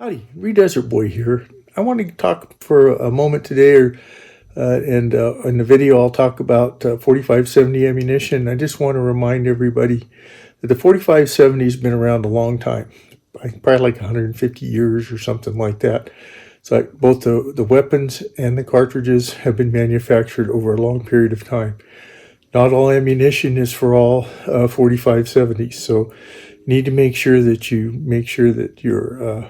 Howdy, Desert Boy here. I want to talk for a moment today, and in the video I'll talk about 4570 ammunition. I just want to remind everybody that the 4570 has been around a long time, probably like 150 years or something like that. So both the weapons and the cartridges have been manufactured over a long period of time. Not all ammunition is for all 4570s, so you need to make sure that your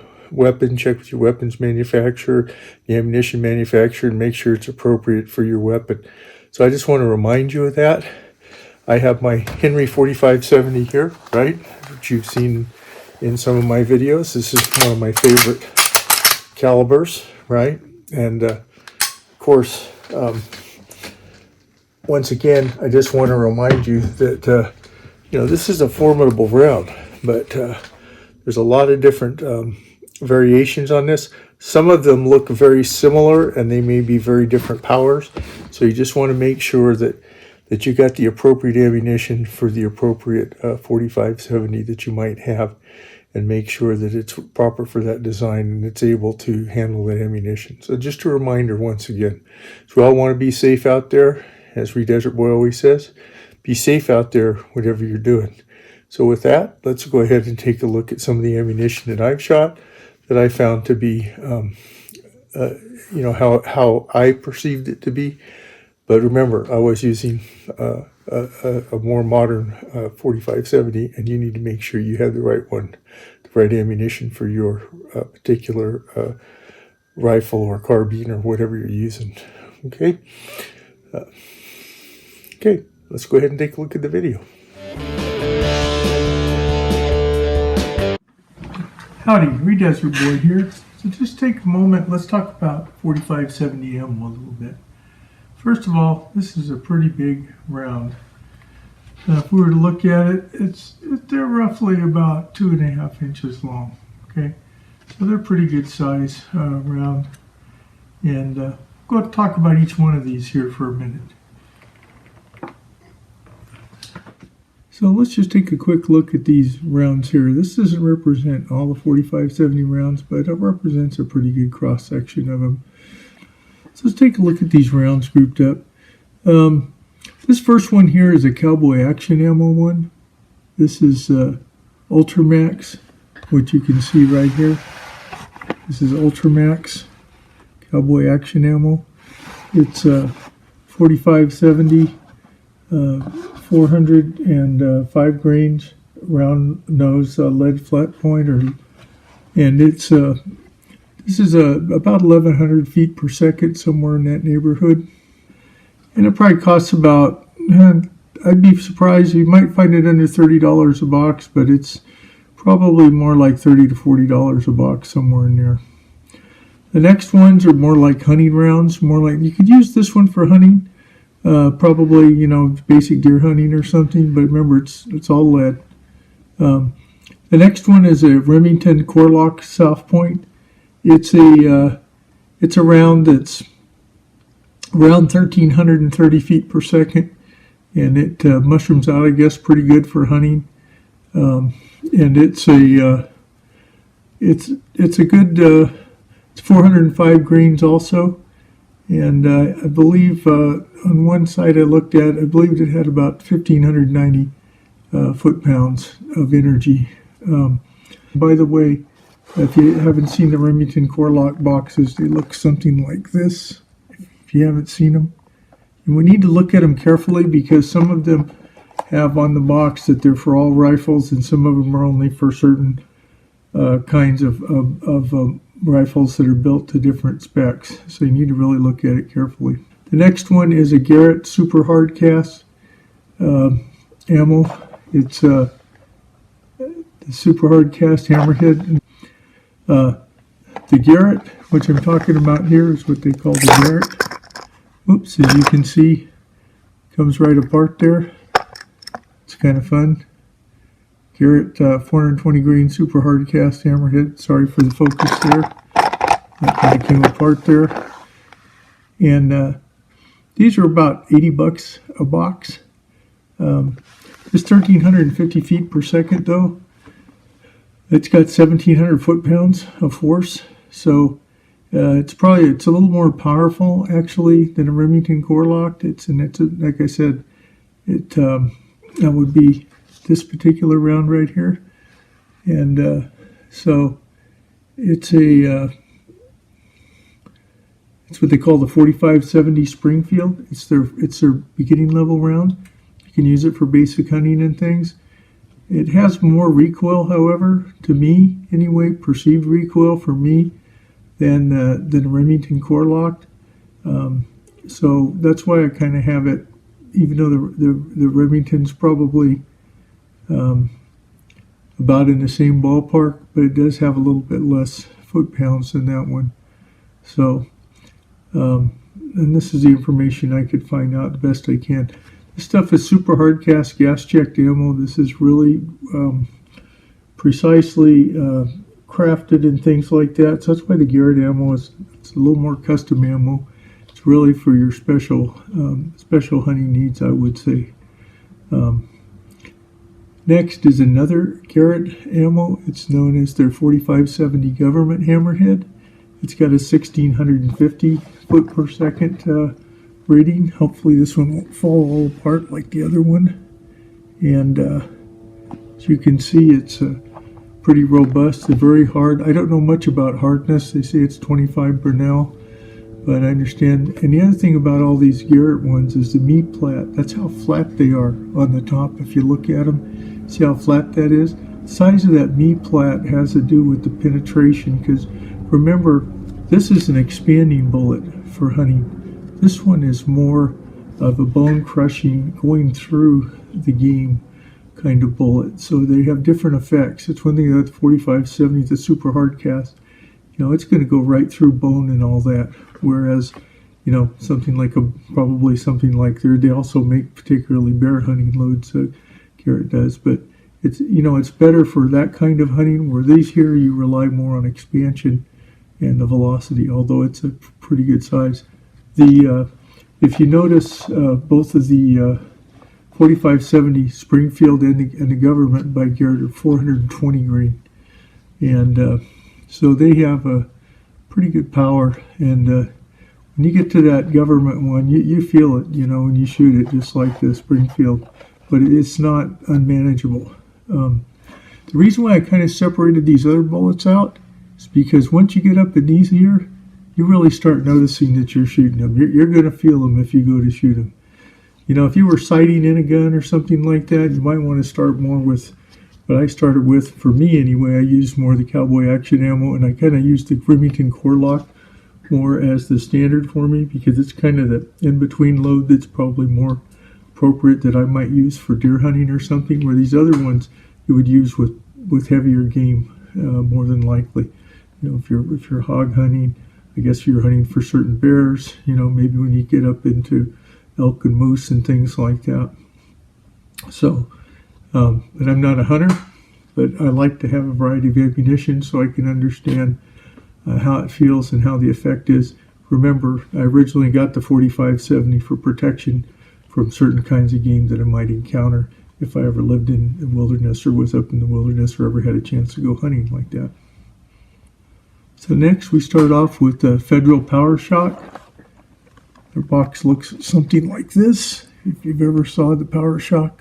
check with your weapons manufacturer, the ammunition manufacturer, and make sure it's appropriate for your weapon. So I just want to remind you of that. I have my Henry 4570 here, right, which you've seen in some of my videos. This is one of my favorite calibers, right? And of course, once again, I just want to remind you that this is a formidable round, but there's a lot of different variations on this. Some of them look very similar and they may be very different powers. So you just want to make sure that you got the appropriate ammunition for the appropriate 4570 that you might have, and make sure that it's proper for that design and it's able to handle that ammunition. So just a reminder once again. So we all want to be safe out there. As Desert Boy always says, be safe out there, whatever you're doing. So with that, let's go ahead and take a look at some of the ammunition that I've shot, that I found to be, how I perceived it to be. But remember, I was using a more modern 4570, and you need to make sure you have the right one, the right ammunition for your particular rifle or carbine or whatever you're using. Okay? Okay, let's go ahead and take a look at the video. Howdy, Desert Boy here. So just take a moment, let's talk about 4570 ammo a little bit. First of all, this is a pretty big round. If we were to look at it, they're roughly about 2.5 inches long. Okay, so they're pretty good size round. And go talk about each one of these here for a minute. So let's just take a quick look at these rounds here. This doesn't represent all the 4570 rounds, but it represents a pretty good cross-section of them. So let's take a look at these rounds grouped up. This first one here is a Cowboy Action ammo one. This is Ultramax, which you can see right here. This is Ultramax Cowboy Action ammo. It's 4570. 405 grains, round nose, lead flat point, and it's this is about 1,100 feet per second, somewhere in that neighborhood, and it probably costs about. I'd be surprised, you might find it under $30 a box, but it's probably more like $30 to $40 a box, somewhere in there. The next ones are more like hunting rounds, more like you could use this one for hunting. Probably, basic deer hunting or something, but remember, it's all lead. The next one is a Remington Core-Lock South Point. It's a round that's around 1,330 feet per second, and it mushrooms out, I guess, pretty good for hunting. And it's a good, it's 405 grains also. And I believe on one side I looked at, I believe it had about 1,590 foot-pounds of energy. By the way, if you haven't seen the Remington Core-Lock boxes, they look something like this. If you haven't seen them, and we need to look at them carefully, because some of them have on the box that they're for all rifles, and some of them are only for certain kinds of rifles that are built to different specs, so you need to really look at it carefully. The next one is a Govt Super Hard Cast ammo. It's the Super Hard Cast Hammerhead. The Govt, which I'm talking about here, is what they call the Govt. Oops, as you can see, comes right apart there. It's kind of fun. Govt 420 grain Super Hard Cast Hammerhead. Sorry for the focus there. That kind of came apart there. And these are about 80 bucks a box. It's 1,350 feet per second though. It's got 1,700 foot-pounds of force, so it's a little more powerful actually than a Remington core-locked. Like I said, that would be this particular round right here, and so it's what they call the 4570 Springfield. It's their beginning level round. You can use it for basic hunting and things. It has more recoil, however, to me anyway, perceived recoil for me, than a Remington core locked. So that's why I kind of have it, even though the Remington's probably about in the same ballpark, but it does have a little bit less foot-pounds than that one. So, and this is the information I could find out the best I can. This stuff is super hard cast, gas checked ammo. This is really precisely crafted and things like that. So that's why the Garrett ammo it's a little more custom ammo. It's really for your special hunting needs, I would say. Next is another Garrett ammo. It's known as their 4570 Government Hammerhead. It's got a 1650 foot per second rating. Hopefully this one won't fall all apart like the other one. And as you can see, it's pretty robust. It's very hard. I don't know much about hardness. They say it's 25 Bernal, but I understand. And the other thing about all these Garrett ones is the meat plat. That's how flat they are on the top. If you look at them, see how flat that is? The size of that meat plat has to do with the penetration, because remember, this is an expanding bullet for hunting. This one is more of a bone crushing, going through the game kind of bullet. So they have different effects. It's one thing about the 4570, the super hard cast. It's going to go right through bone and all that. Whereas, something like probably something like they also make particularly bear hunting loads. Garrett does, but it's better for that kind of hunting. Where these here, you rely more on expansion and the velocity. Although it's a pretty good size. If you notice, both of the 4570 Springfield and the Government by Garrett are 420 grain, and so they have a pretty good power. And when you get to that Government one, you feel it, when you shoot it, just like the Springfield, but it's not unmanageable. The reason why I kind of separated these other bullets out is because once you get up in these here, you really start noticing that you're shooting them. You're going to feel them if you go to shoot them. If you were sighting in a gun or something like that, you might want to start more with what I started with. For me anyway, I used more of the Cowboy Action ammo, and I kind of used the Remington core lock more as the standard for me, because it's kind of the in-between load that's probably more appropriate that I might use for deer hunting or something, where these other ones you would use with heavier game more than likely. If you're hog hunting, I guess if you're hunting for certain bears, maybe when you get up into elk and moose and things like that. So, but I'm not a hunter, but I like to have a variety of ammunition so I can understand how it feels and how the effect is. Remember, I originally got the 4570 for protection from certain kinds of game that I might encounter if I ever lived in the wilderness or was up in the wilderness or ever had a chance to go hunting like that. So next we start off with the Federal Power-Shok. Their box looks something like this, if you've ever saw the Power-Shok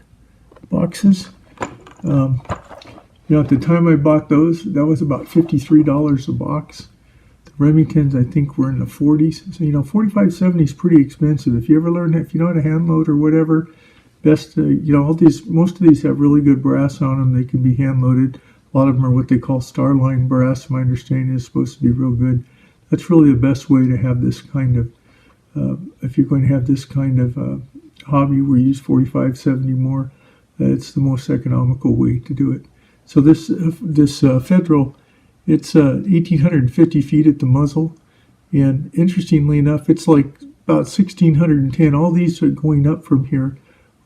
boxes. At the time I bought those, that was about $53 a box. The Remingtons, I think, were in the 40s. So, 4570 is pretty expensive. If you ever learn, if you know how to hand load or whatever, most of these have really good brass on them. They can be hand loaded. A lot of them are what they call Starline brass. My understanding is supposed to be real good. That's really the best way to have this kind of, if you're going to have this kind of hobby where you use 4570 more, it's the most economical way to do it. So this Federal, it's 1,850 feet at the muzzle, and interestingly enough, it's like about 1,610. All these are going up from here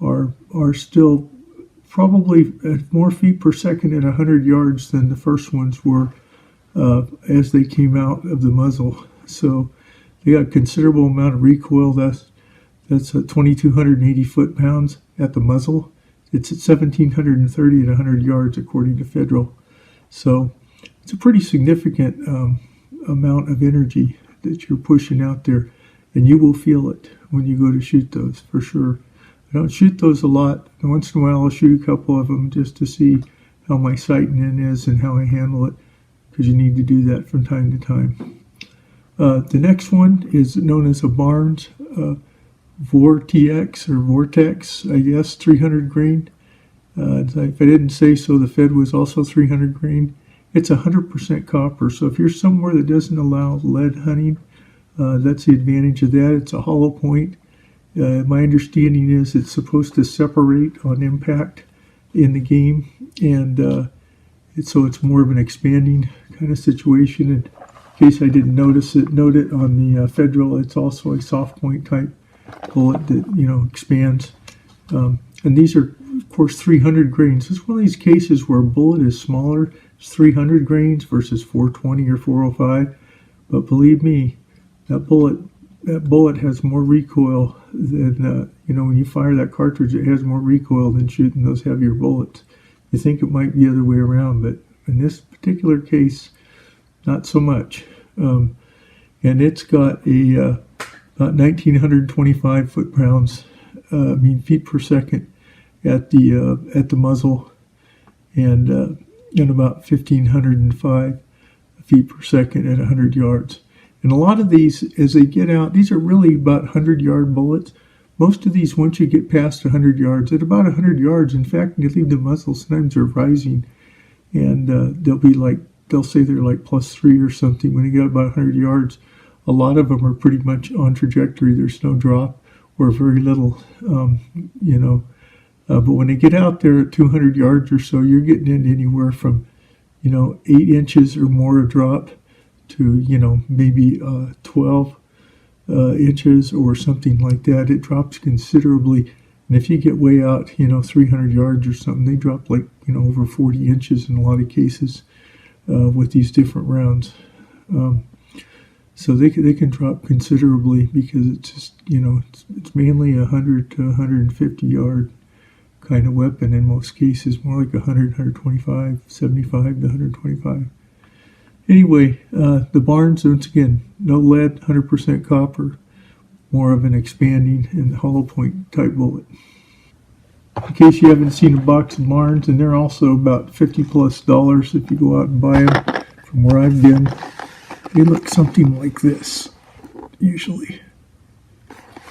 are still probably more feet per second at 100 yards than the first ones were as they came out of the muzzle. So they got a considerable amount of recoil. That's 2,280 foot-pounds at the muzzle. It's at 1,730 at 100 yards according to Federal. So it's a pretty significant amount of energy that you're pushing out there, and you will feel it when you go to shoot those, for sure. I don't shoot those a lot. Once in a while I'll shoot a couple of them just to see how my sighting in is and how I handle it, because you need to do that from time to time. The next one is known as a Barnes Vor-TX or Vor-TX, I guess, 300 grain. If I didn't say so, the Fed was also 300 grain. It's 100% copper, so if you're somewhere that doesn't allow lead hunting, that's the advantage of that. It's a hollow point. My understanding is it's supposed to separate on impact in the game, and so it's more of an expanding kind of situation. And in case I didn't note it on the Federal, it's also a soft point type bullet that expands. And these are, of course, 300 grains. It's one of these cases where a bullet is smaller. It's 300 grains versus 420 or 405. But believe me, that bullet has more recoil than when you fire that cartridge. It has more recoil than shooting those heavier bullets. You think it might be the other way around, but in this particular case, not so much. And it's got about 1,925 foot-pounds, feet per second at the muzzle, and about 1,505 feet per second at 100 yards. And a lot of these, as they get out, these are really about 100-yard bullets. Most of these, once you get past 100 yards, at about 100 yards, in fact, when you leave the muzzle, sometimes they're rising, and they'll say they're like +3 or something. When you get about 100 yards, a lot of them are pretty much on trajectory. There's no drop or very little, but when they get out there at 200 yards or so, you're getting in anywhere from, 8 inches or more of drop to, maybe 12 inches or something like that. It drops considerably. And if you get way out, 300 yards or something, they drop like, over 40 inches in a lot of cases with these different rounds. So they can drop considerably because it's just, it's mainly 100 to 150 yard kind of weapon in most cases, more like 100, 125, 75 to 125. Anyway, the Barnes, once again, no lead, 100% copper, more of an expanding and hollow point type bullet. In case you haven't seen a box of Barnes, and they're also about $50+ if you go out and buy them. From where I've been, they look something like this, usually.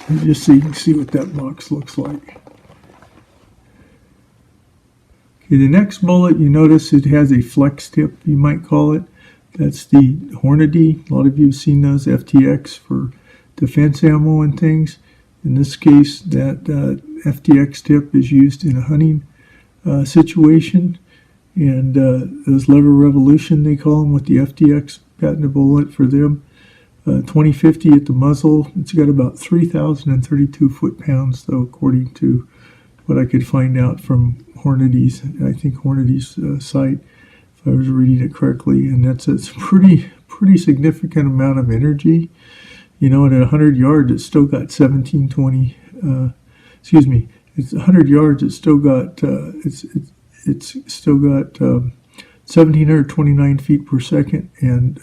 And just so you can see what that box looks like. Okay, the next bullet, you notice it has a flex tip, you might call it. That's the Hornady. A lot of you have seen those FTX for defense ammo and things. In this case, that FTX tip is used in a hunting situation. And those Lever Revolution, they call them, with the FTX patented bullet for them. 2050 at the muzzle. It's got about 3,032 foot-pounds, though, according to what I could find out from Hornady's, site, if I was reading it correctly. And that's a pretty significant amount of energy. And at 100 yards, it's still got 1720. It's 100 yards. It's still got 1,729 feet per second and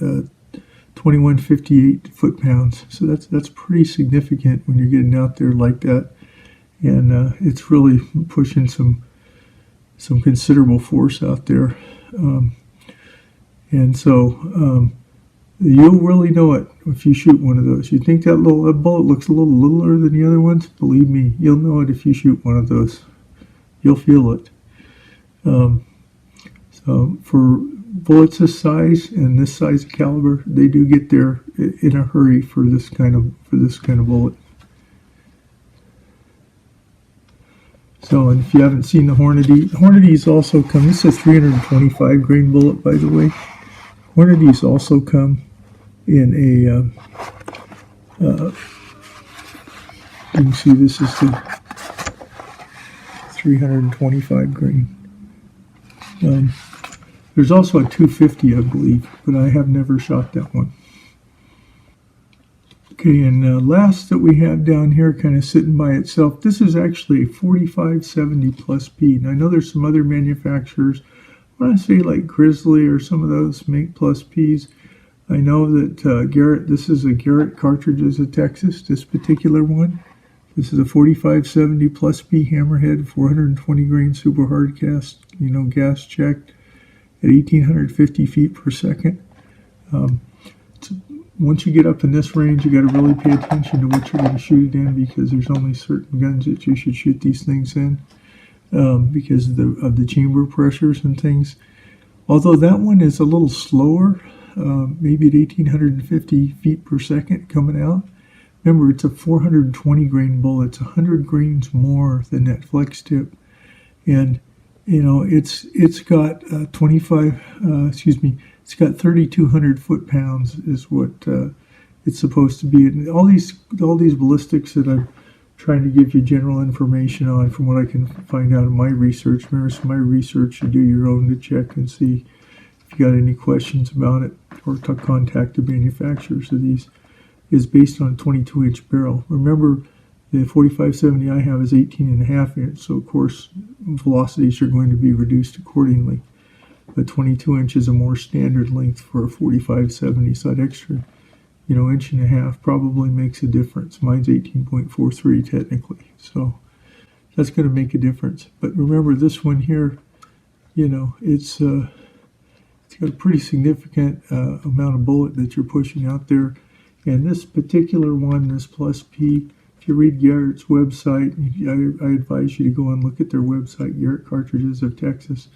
2,158 foot-pounds. So that's pretty significant when you're getting out there like that, and it's really pushing some considerable force out there, and so you'll really know it if you shoot one of those. You think that bullet looks a little littler than the other ones? Believe me, you'll know it if you shoot one of those. You'll feel it. So for bullets this size and this size of caliber, they do get there in a hurry for this kind of bullet. So, and if you haven't seen the Hornady's also come. This is a 325 grain bullet, by the way. Hornady's also come in a. You can see this is the 325 grain. There's also a 250, I believe, but I have never shot that one. Okay, and last that we have down here, kind of sitting by itself, this is actually a 4570 plus P. Now, I know there's some other manufacturers want to say like Grizzly or some of those make plus Ps. I know that Garrett, this is a Garrett Cartridges of Texas, this particular one. This is a 4570 plus P hammerhead, 420 grain super hard cast, gas checked at 1850 feet per second. Once you get up in this range, you got to really pay attention to what you're going to shoot it in, because there's only certain guns that you should shoot these things in because of the chamber pressures and things. Although that one is a little slower, maybe at 1850 feet per second coming out. Remember, it's a 420 grain bullet. It's 100 grains more than that flex tip, and it's got it's got 3,200 foot-pounds is what it's supposed to be. And all these ballistics that I'm trying to give you general information on from what I can find out in my research. Remember, some of my research, you do your own to check and see if you got any questions about it, or to contact the manufacturers of these, is based on a 22-inch barrel. Remember, the 4570 I have is 18.5 inch, so of course velocities are going to be reduced accordingly. But 22 inch is a more standard length for a 4570, so that extra, inch and a half probably makes a difference. Mine's 18.43 technically, so that's going to make a difference. But remember, this one here, it's got a pretty significant amount of bullet that you're pushing out there. And this particular one, this Plus P, if you read Garrett's website, I advise you to go and look at their website, Garrett Cartridges of Texas.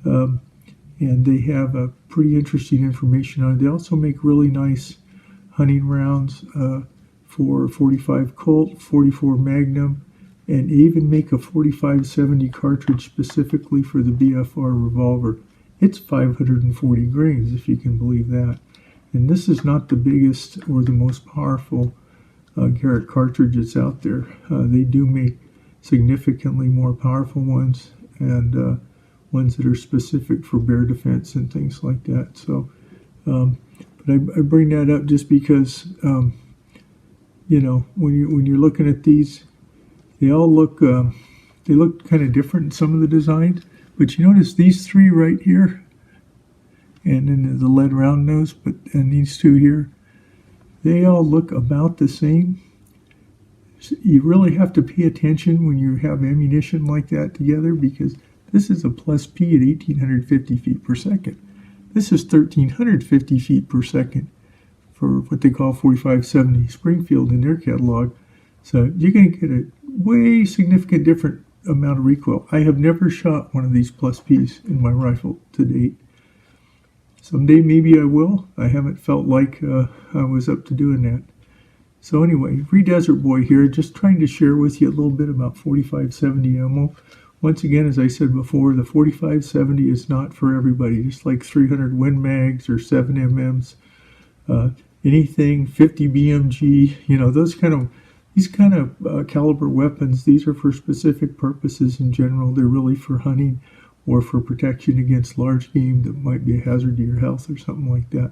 And they have a pretty interesting information on it. They also make really nice hunting rounds for 45 Colt, 44 Magnum, and even make a 4570 cartridge specifically for the BFR revolver. It's 540 grains, if you can believe that. And this is not the biggest or the most powerful Garrett cartridge that's out there. They do make significantly more powerful ones, and ones that are specific for bear defense and things like that. So, but I bring that up just because, when you're looking at these, they all look kind of different in some of the designs. But you notice these three right here, and then the lead round nose, and these two here, they all look about the same. So you really have to pay attention when you have ammunition like that together, because this is a Plus P at 1,850 feet per second. This is 1,350 feet per second for what they call 4570 Springfield in their catalog. So you're going to get a way significant different amount of recoil. I have never shot one of these Plus Ps in my rifle to date. Someday maybe I will. I haven't felt like I was up to doing that. So anyway, Free Desert Boy here, just trying to share with you a little bit about 4570 ammo. Once again, as I said before, the 4570 is not for everybody. Just like 300 Win Mags or 7MMs, anything 50 BMG, these kind of caliber weapons, these are for specific purposes in general. They're really for hunting or for protection against large game that might be a hazard to your health or something like that.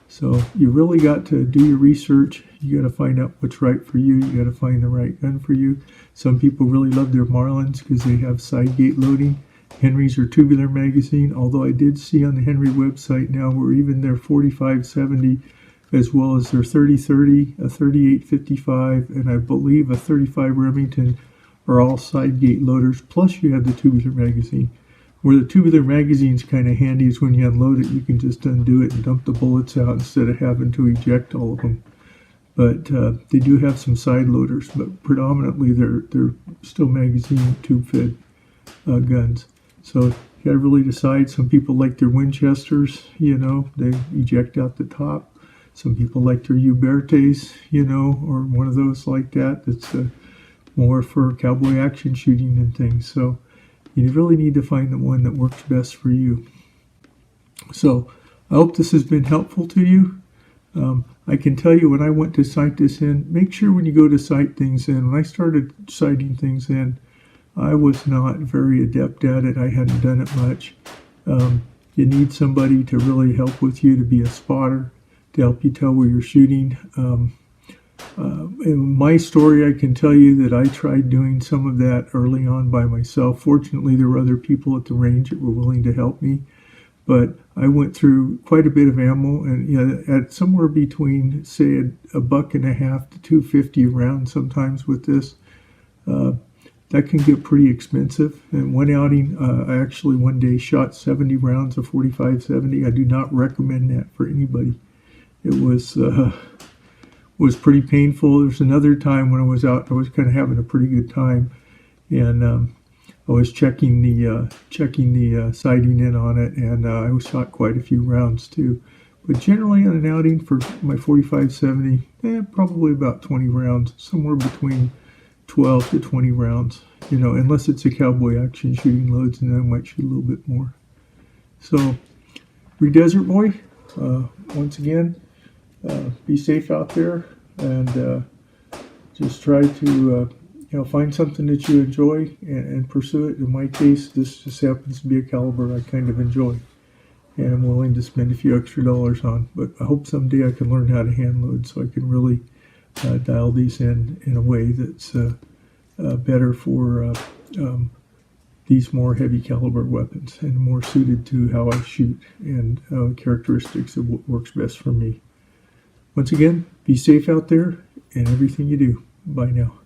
So you really got to do your research. You got to find out what's right for you. You got to find the right gun for you. Some people really love their Marlins because they have side gate loading. Henry's are tubular magazine, although I did see on the Henry website now where even their 4570, as well as their 3030, a 3855, and I believe a 35 Remington are all side gate loaders, plus you have the tubular magazine. Where the tubular magazine's kind of handy is when you unload it, you can just undo it and dump the bullets out instead of having to eject all of them. But they do have some side loaders, but predominantly they're still magazine tube-fed guns. So you got to really decide. Some people like their Winchesters, they eject out the top. Some people like their Ubertes, or one of those like that. That's more for cowboy action shooting and things. So you really need to find the one that works best for you. So I hope this has been helpful to you. I can tell you when I went to sight this in, make sure when you go to sight things in, when I started sighting things in, I was not very adept at it. I hadn't done it much. You need somebody to really help with you, to be a spotter, to help you tell where you're shooting. In my story, I can tell you that I tried doing some of that early on by myself. Fortunately, there were other people at the range that were willing to help me. But I went through quite a bit of ammo, and at somewhere between, say, $1.50 to $2.50 a round sometimes with this. That can get pretty expensive. And one outing, I actually one day shot 70 rounds of 45-70. I do not recommend that for anybody. It was pretty painful. There's another time when I was out, I was kind of having a pretty good time, and I was checking the sighting in on it, and I shot quite a few rounds too. But generally on an outing for my 45-70, probably about 20 rounds, somewhere between 12 to 20 rounds, unless it's a Cowboy Action shooting loads, and then I might shoot a little bit more. So, Desert Boy, once again, be safe out there, and just try to find something that you enjoy and pursue it. In my case, this just happens to be a caliber I kind of enjoy, and I'm willing to spend a few extra dollars on. But I hope someday I can learn how to hand load so I can really dial these in a way that's better for these more heavy caliber weapons and more suited to how I shoot and characteristics of what works best for me. Once again, be safe out there in everything you do. Bye now.